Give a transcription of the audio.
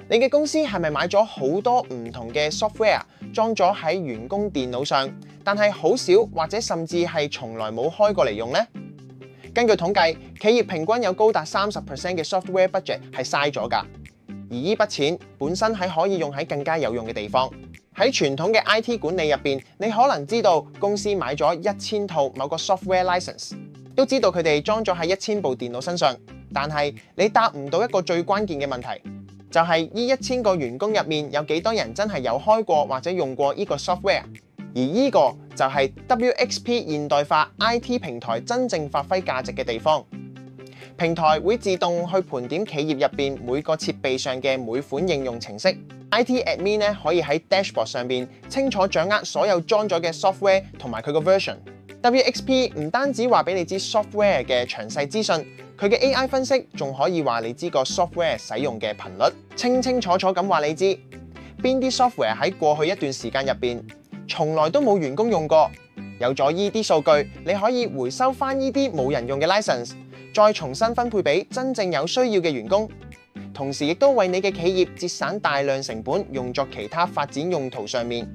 你嘅公司係咪買咗好多唔同嘅 software 裝咗喺員工電腦上，但係好少或者甚至係從來冇開過嚟用呢？根據統計，企業平均有高達30% 嘅 software budget 係嘥咗㗎，而呢筆錢本身係可以用喺更加有用嘅地方。喺傳統嘅 IT 管理入邊，你可能知道公司買咗1000套某個 software license， 都知道佢哋裝咗喺1000部電腦身上，但係你答唔到一個最關鍵嘅問題，就係呢1000個員工入面有幾多人真係有開過或者用過呢個 software， 而呢個就係 WXP 現代化 IT 平台真正發揮價值嘅地方。平台會自動去盤點企業入邊每個設備上嘅每款應用程式。IT admin 咧可以喺 dashboard 上邊清楚掌握所有裝咗嘅 software 同埋佢個 version。WXP 唔單止話俾你知 software 嘅詳細資訊，佢嘅 AI 分析仲可以話你知個 software 使用嘅頻率，清清楚楚咁話你知邊啲 software 喺過去一段時間入邊從來都冇員工用過。有咗依啲數據，你可以回收翻依啲冇人用嘅 license， 再重新分配俾真正有需要嘅員工。同時亦都為你嘅企業節省大量成本，用作其他發展用途上面。